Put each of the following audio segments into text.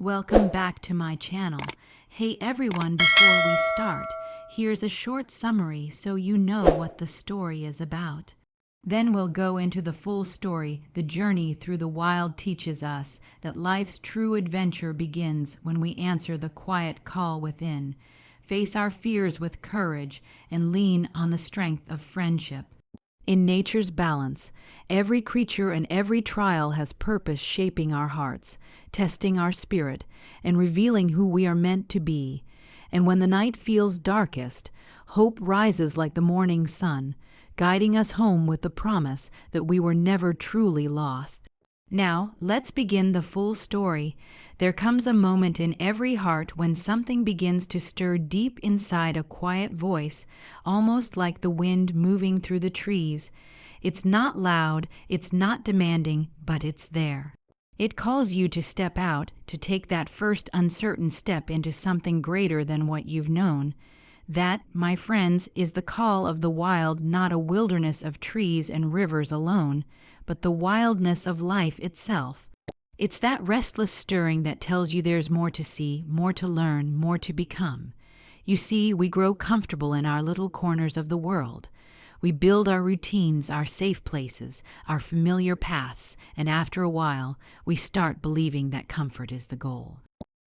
Welcome back to my channel. Hey everyone, before we start, here's a short summary so you know what the story is about. Then we'll go into the full story. The journey through the wild teaches us that life's true adventure begins when we answer the quiet call within, face our fears with courage, and lean on the strength of friendship. In nature's balance, every creature and every trial has purpose shaping our hearts, testing our spirit, and revealing who we are meant to be. And when the night feels darkest, hope rises like the morning sun, guiding us home with the promise that we were never truly lost. Now, let's begin the full story. There comes a moment in every heart when something begins to stir deep inside a quiet voice, almost like the wind moving through the trees. It's not loud, it's not demanding, but it's there. It calls you to step out, to take that first uncertain step into something greater than what you've known. That, my friends, is the call of the wild, not a wilderness of trees and rivers alone, but the wildness of life itself. It's that restless stirring that tells you there's more to see, more to learn, more to become. You see, we grow comfortable in our little corners of the world. We build our routines, our safe places, our familiar paths, and after a while, we start believing that comfort is the goal.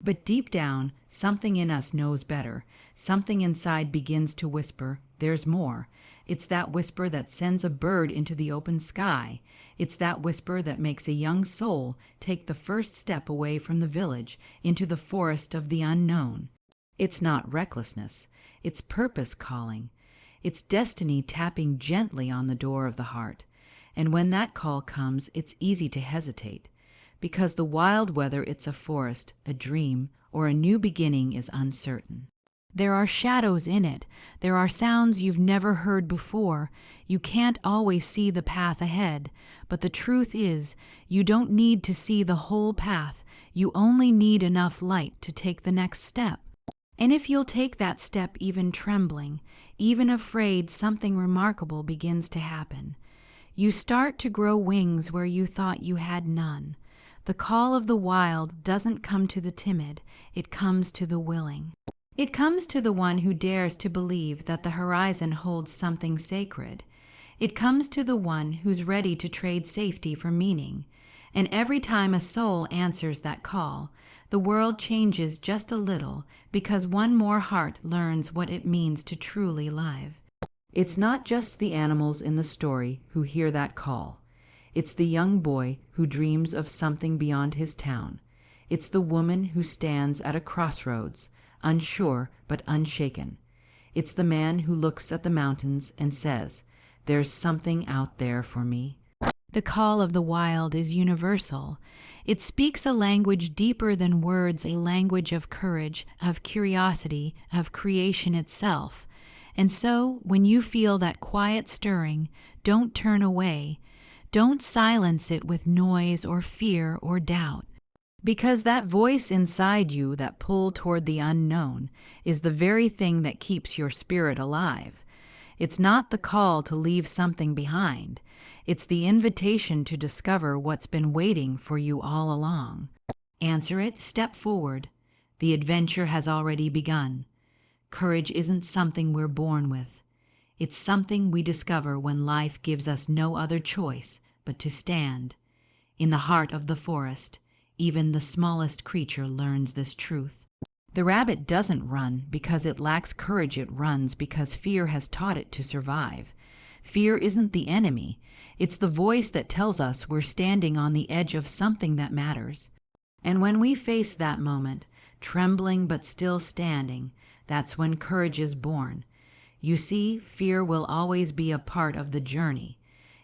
But deep down, something in us knows better. Something inside begins to whisper, there's more. It's that whisper that sends a bird into the open sky. It's that whisper that makes a young soul take the first step away from the village into the forest of the unknown. It's not recklessness. It's purpose calling. It's destiny tapping gently on the door of the heart. And when that call comes, it's easy to hesitate. Because the wild, whether it's a forest, a dream, or a new beginning, is uncertain. There are shadows in it. There are sounds you've never heard before. You can't always see the path ahead. But the truth is, you don't need to see the whole path. You only need enough light to take the next step. And if you'll take that step even trembling, even afraid, something remarkable begins to happen. You start to grow wings where you thought you had none. The call of the wild doesn't come to the timid, it comes to the willing. It comes to the one who dares to believe that the horizon holds something sacred. It comes to the one who's ready to trade safety for meaning. And every time a soul answers that call, the world changes just a little because one more heart learns what it means to truly live. It's not just the animals in the story who hear that call. It's the young boy who dreams of something beyond his town. It's the woman who stands at a crossroads, unsure but unshaken. It's the man who looks at the mountains and says, "There's something out there for me." The call of the wild is universal. It speaks a language deeper than words, a language of courage, of curiosity, of creation itself. And so, when you feel that quiet stirring, don't turn away. Don't silence it with noise or fear or doubt. Because that voice inside you, that pull toward the unknown, is the very thing that keeps your spirit alive. It's not the call to leave something behind. It's the invitation to discover what's been waiting for you all along. Answer it, step forward. The adventure has already begun. Courage isn't something we're born with. It's something we discover when life gives us no other choice but to stand. In the heart of the forest, even the smallest creature learns this truth. The rabbit doesn't run because it lacks courage, it runs because fear has taught it to survive. Fear isn't the enemy. It's the voice that tells us we're standing on the edge of something that matters. And when we face that moment, trembling but still standing, that's when courage is born. You see, fear will always be a part of the journey.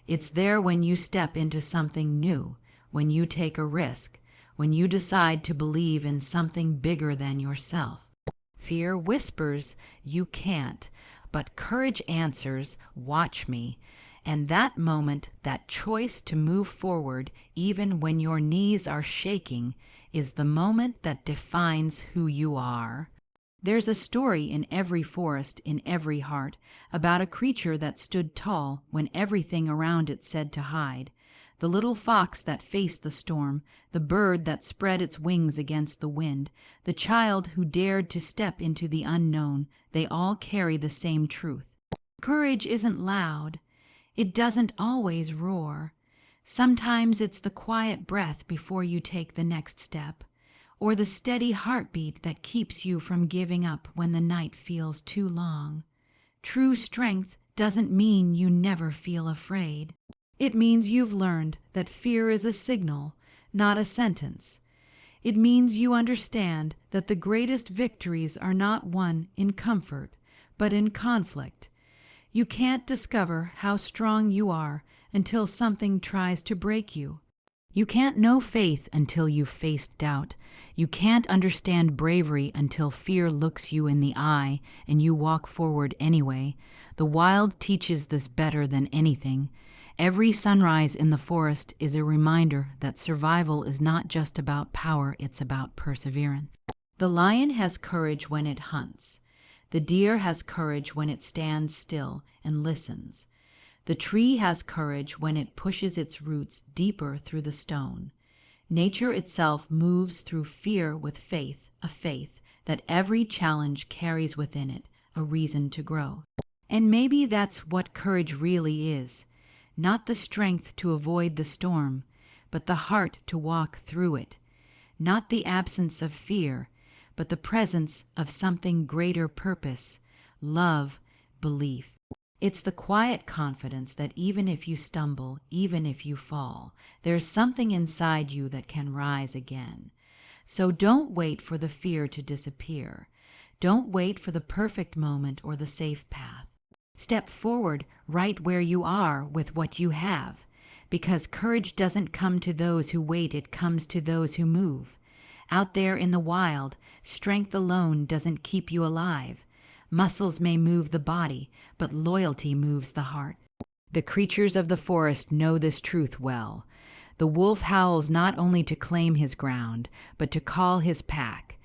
It's there when you step into something new, when you take a risk, when you decide to believe in something bigger than yourself. Fear whispers, "You can't," but courage answers, "Watch me." And that moment, that choice to move forward, even when your knees are shaking, is the moment that defines who you are. There's a story in every forest, in every heart, about a creature that stood tall when everything around it said to hide. the little fox that faced the storm, the bird that spread its wings against the wind, the child who dared to step into the unknown, they all carry the same truth. Courage isn't loud. It doesn't always roar. Sometimes it's the quiet breath before you take the next step, or the steady heartbeat that keeps you from giving up when the night feels too long. True strength doesn't mean you never feel afraid. It means you've learned that fear is a signal, not a sentence. It means you understand that the greatest victories are not won in comfort, but in conflict. You can't discover how strong you are until something tries to break you. You can't know faith until you've faced doubt. You can't understand bravery until fear looks you in the eye and you walk forward anyway. The wild teaches this better than anything. Every sunrise in the forest is a reminder that survival is not just about power, it's about perseverance. The lion has courage when it hunts. The deer has courage when it stands still and listens. The tree has courage when it pushes its roots deeper through the stone. Nature itself moves through fear with faith, a faith that every challenge carries within it a reason to grow. And maybe that's what courage really is. Not the strength to avoid the storm, but the heart to walk through it. Not the absence of fear, but the presence of something greater purpose, love, belief. It's the quiet confidence that even if you stumble, even if you fall, there's something inside you that can rise again. So don't wait for the fear to disappear. Don't wait for the perfect moment or the safe path. Step forward right where you are with what you have, because courage doesn't come to those who wait, it comes to those who move. Out there in the wild, strength alone doesn't keep you alive. Muscles may move the body, but loyalty moves the heart. The creatures of the forest know this truth well. The wolf howls not only to claim his ground, but to call his pack.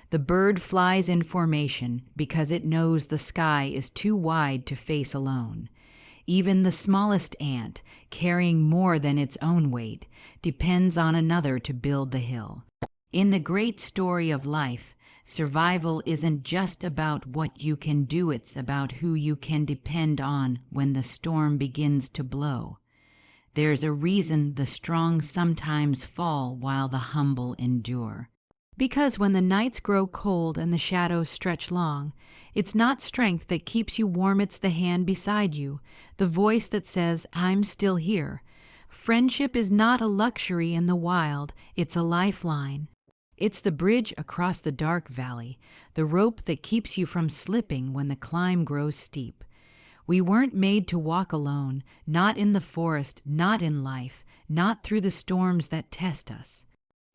The bird flies in formation because it knows the sky is too wide to face alone. Even the smallest ant, carrying more than its own weight, depends on another to build the hill. In the great story of life, survival isn't just about what you can do, it's about who you can depend on when the storm begins to blow. There's a reason the strong sometimes fall while the humble endure. Because when the nights grow cold and the shadows stretch long, it's not strength that keeps you warm, it's the hand beside you, the voice that says, "I'm still here." Friendship is not a luxury in the wild, it's a lifeline. It's the bridge across the dark valley, the rope that keeps you from slipping when the climb grows steep. We weren't made to walk alone, not in the forest, not in life, not through the storms that test us.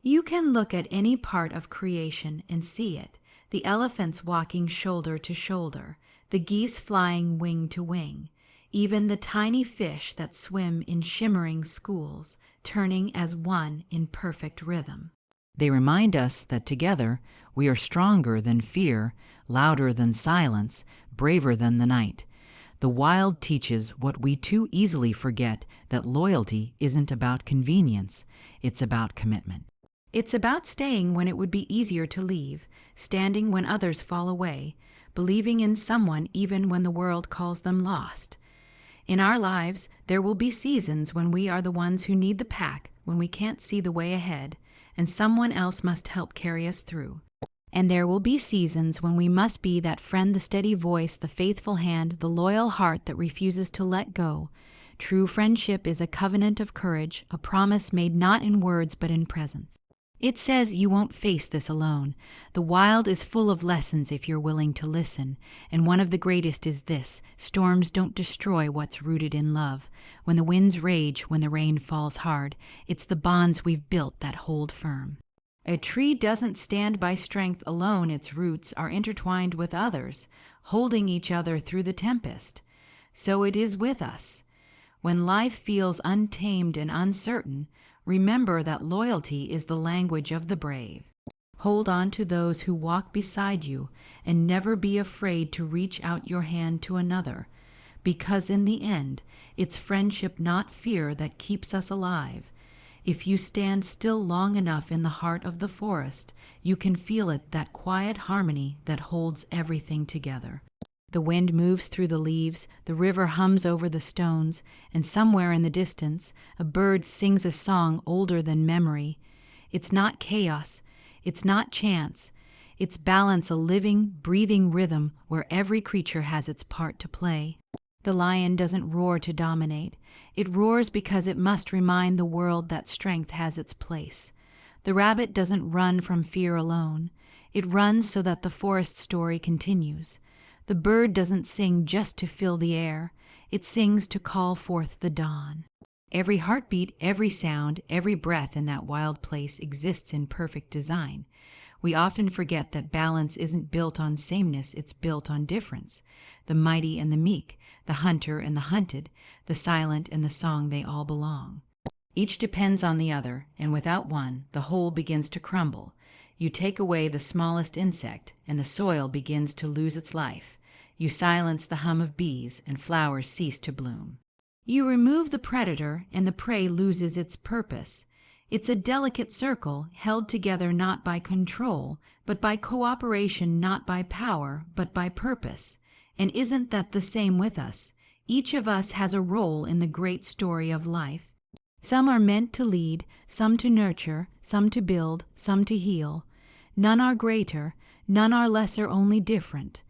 You can look at any part of creation and see it, the elephants walking shoulder to shoulder, the geese flying wing to wing, even the tiny fish that swim in shimmering schools, turning as one in perfect rhythm. They remind us that together we are stronger than fear, louder than silence, braver than the night. The wild teaches what we too easily forget, that loyalty isn't about convenience, it's about commitment. It's about staying when it would be easier to leave, standing when others fall away, believing in someone even when the world calls them lost. In our lives, there will be seasons when we are the ones who need the pack, when we can't see the way ahead, and someone else must help carry us through. And there will be seasons when we must be that friend, the steady voice, the faithful hand, the loyal heart that refuses to let go. True friendship is a covenant of courage, a promise made not in words but in presence. It says you won't face this alone. The wild is full of lessons if you're willing to listen, and one of the greatest is this: storms don't destroy what's rooted in love. When the winds rage, when the rain falls hard, it's the bonds we've built that hold firm. A tree doesn't stand by strength alone, its roots are intertwined with others, holding each other through the tempest. So it is with us. When life feels untamed and uncertain, remember that loyalty is the language of the brave. Hold on to those who walk beside you, and never be afraid to reach out your hand to another. because in the end, it's friendship, not fear, that keeps us alive. If you stand still long enough in the heart of the forest, you can feel it, that quiet harmony that holds everything together. The wind moves through the leaves, the river hums over the stones, and somewhere in the distance, a bird sings a song older than memory. It's not chaos, it's not chance, it's balance, a living, breathing rhythm where every creature has its part to play. The lion doesn't roar to dominate. It roars because it must remind the world that strength has its place. The rabbit doesn't run from fear alone. It runs so that the forest story continues. The bird doesn't sing just to fill the air. It sings to call forth the dawn. Every heartbeat, every sound, every breath in that wild place exists in perfect design. We often forget that balance isn't built on sameness, it's built on difference. The mighty and the meek, the hunter and the hunted, the silent and the song, they all belong. Each depends on the other, and without one, the whole begins to crumble. You take away the smallest insect, and the soil begins to lose its life. You silence the hum of bees, and flowers cease to bloom. You remove the predator, and the prey loses its purpose. It's a delicate circle, held together not by control, but by cooperation, not by power, but by purpose. And isn't that the same with us? Each of us has a role in the great story of life. Some are meant to lead, some to nurture, some to build, some to heal. None are greater, none are lesser, only different.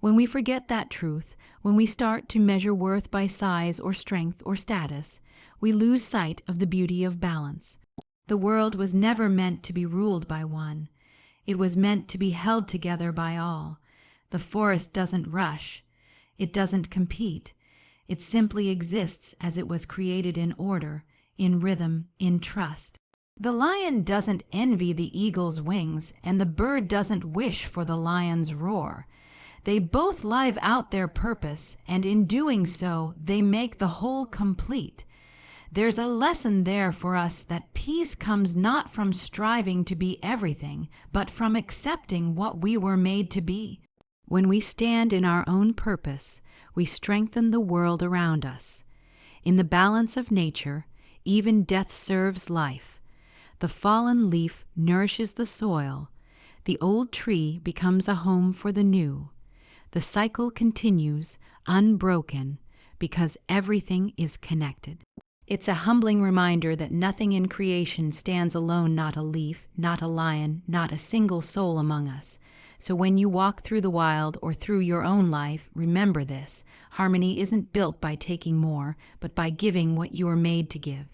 When we forget that truth, when we start to measure worth by size or strength or status, we lose sight of the beauty of balance. The world was never meant to be ruled by one. It was meant to be held together by all. The forest doesn't rush. It doesn't compete. It simply exists as it was created, in order, in rhythm, in trust. The lion doesn't envy the eagle's wings, and the bird doesn't wish for the lion's roar. They both live out their purpose, and in doing so, they make the whole complete. There's a lesson there for us, that peace comes not from striving to be everything, but from accepting what we were made to be. When we stand in our own purpose, we strengthen the world around us. In the balance of nature, even death serves life. The fallen leaf nourishes the soil. The old tree becomes a home for the new. The cycle continues, unbroken, because everything is connected. It's a humbling reminder that nothing in creation stands alone, not a leaf, not a lion, not a single soul among us. So when you walk through the wild or through your own life, remember this: harmony isn't built by taking more, but by giving what you are made to give.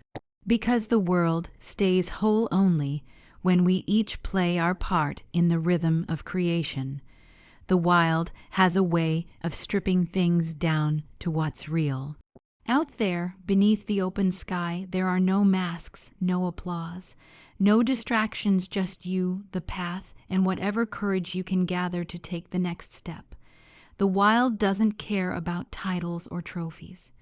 Because the world stays whole only when we each play our part in the rhythm of creation. The wild has a way of stripping things down to what's real. Out there, beneath the open sky, there are no masks, no applause, no distractions, just you, the path, and whatever courage you can gather to take the next step. The wild doesn't care about titles or trophies.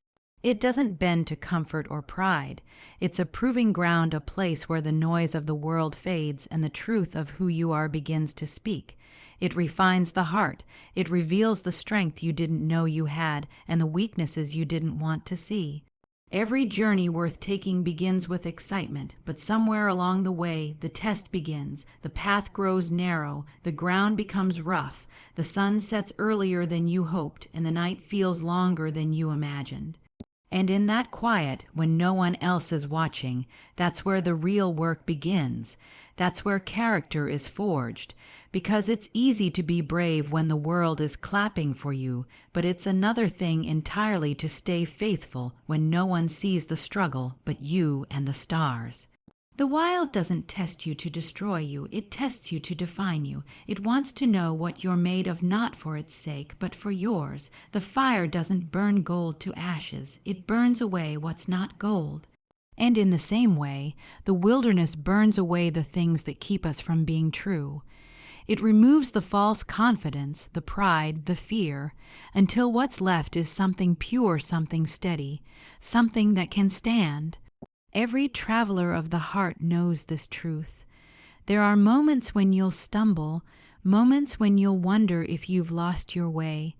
It doesn't bend to comfort or pride. It's a proving ground, a place where the noise of the world fades and the truth of who you are begins to speak. It refines the heart. It reveals the strength you didn't know you had and the weaknesses you didn't want to see. Every journey worth taking begins with excitement, but somewhere along the way, the test begins. The path grows narrow, the ground becomes rough, the sun sets earlier than you hoped, and the night feels longer than you imagined. And in that quiet, when no one else is watching, that's where the real work begins. That's where character is forged. Because it's easy to be brave when the world is clapping for you, but it's another thing entirely to stay faithful when no one sees the struggle but you and the stars. The wild doesn't test you to destroy you, it tests you to define you. It wants to know what you're made of, not for its sake, but for yours. The fire doesn't burn gold to ashes, it burns away what's not gold. And in the same way, the wilderness burns away the things that keep us from being true. It removes the false confidence, the pride, the fear, until what's left is something pure, something steady, something that can stand. Every traveler of the heart knows this truth. There are moments when you'll stumble, moments when you'll wonder if you've lost your way.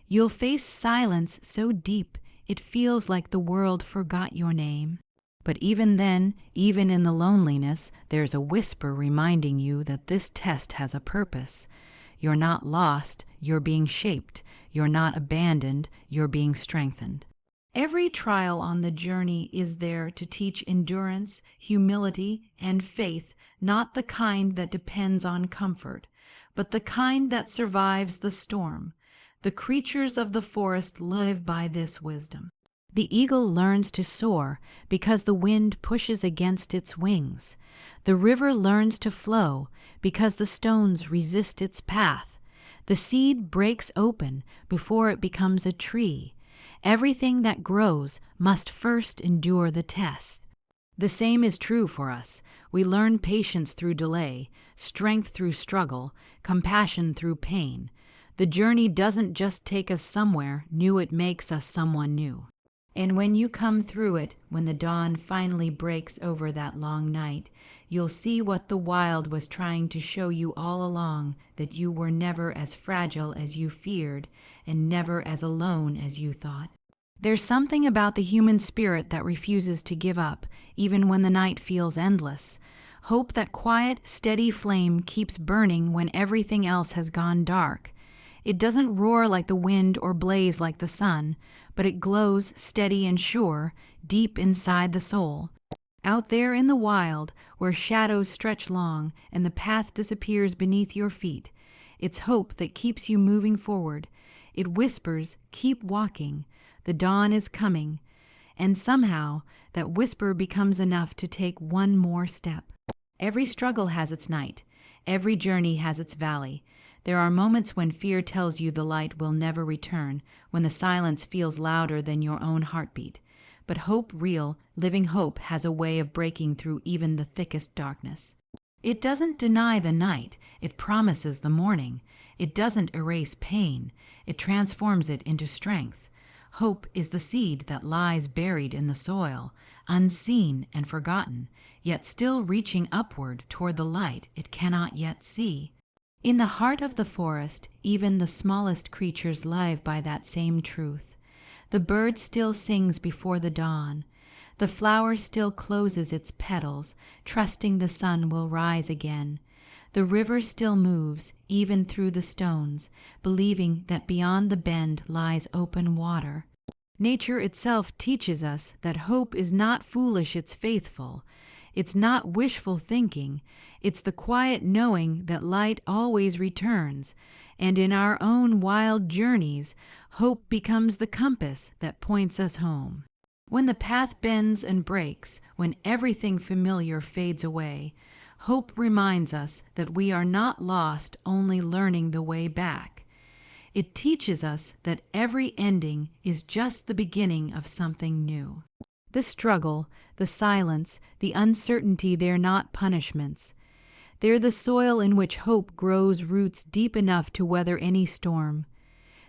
You'll face silence so deep it feels like the world forgot your name. But even then, even in the loneliness, there's a whisper reminding you that this test has a purpose. You're not lost, you're being shaped. You're not abandoned, you're being strengthened. Every trial on the journey is there to teach endurance, humility, and faith, not the kind that depends on comfort, but the kind that survives the storm. The creatures of the forest live by this wisdom. The eagle learns to soar because the wind pushes against its wings. The river learns to flow because the stones resist its path. The seed breaks open before it becomes a tree. Everything that grows must first endure the test. The same is true for us. We learn patience through delay, strength through struggle, compassion through pain. The journey doesn't just take us somewhere new, it makes us someone new. And when you come through it, when the dawn finally breaks over that long night, you'll see what the wild was trying to show you all along, that you were never as fragile as you feared, and never as alone as you thought. There's something about the human spirit that refuses to give up, even when the night feels endless. Hope, that quiet, steady flame, keeps burning when everything else has gone dark. It doesn't roar like the wind or blaze like the sun, but it glows steady and sure, deep inside the soul. Out there in the wild, where shadows stretch long and the path disappears beneath your feet, it's hope that keeps you moving forward. It whispers, "Keep walking. The dawn is coming." And somehow, that whisper becomes enough to take one more step. Every struggle has its night. Every journey has its valley. There are moments when fear tells you the light will never return, when the silence feels louder than your own heartbeat. But hope, real, living hope, has a way of breaking through even the thickest darkness. It doesn't deny the night, it promises the morning. It doesn't erase pain, it transforms it into strength. Hope is the seed that lies buried in the soil, unseen and forgotten, yet still reaching upward toward the light it cannot yet see. In the heart of the forest, even the smallest creatures live by that same truth. The bird still sings before the dawn. The flower still closes its petals, trusting the sun will rise again. The river still moves, even through the stones, believing that beyond the bend lies open water. Nature itself teaches us that hope is not foolish, it's faithful. It's not wishful thinking, it's the quiet knowing that light always returns, and in our own wild journeys, hope becomes the compass that points us home. When the path bends and breaks, when everything familiar fades away, hope reminds us that we are not lost, only learning the way back. It teaches us that every ending is just the beginning of something new. The struggle, the silence, the uncertainty, they're not punishments. They're the soil in which hope grows roots deep enough to weather any storm.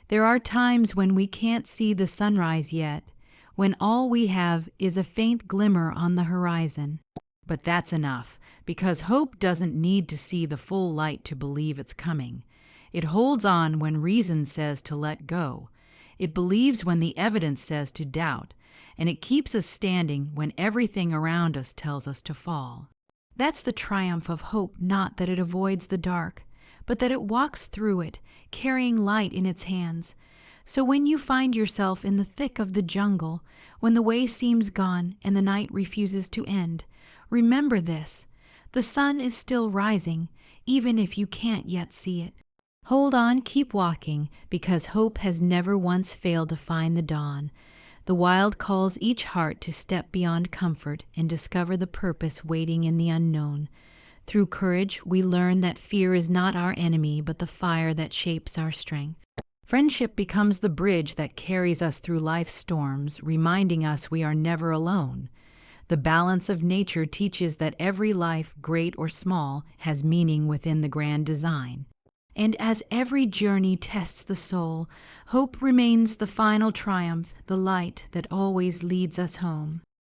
There are times when we can't see the sunrise yet, when all we have is a faint glimmer on the horizon. But that's enough, because hope doesn't need to see the full light to believe it's coming. It holds on when reason says to let go. It believes when the evidence says to doubt. And it keeps us standing when everything around us tells us to fall. That's the triumph of hope, not that it avoids the dark, but that it walks through it, carrying light in its hands. So when you find yourself in the thick of the jungle, when the way seems gone and the night refuses to end, remember this: the sun is still rising, even if you can't yet see it. Hold on, keep walking, because hope has never once failed to find the dawn. The wild calls each heart to step beyond comfort and discover the purpose waiting in the unknown. Through courage, we learn that fear is not our enemy, but the fire that shapes our strength. Friendship becomes the bridge that carries us through life's storms, reminding us we are never alone. The balance of nature teaches that every life, great or small, has meaning within the grand design. And as every journey tests the soul, hope remains the final triumph, the light that always leads us home.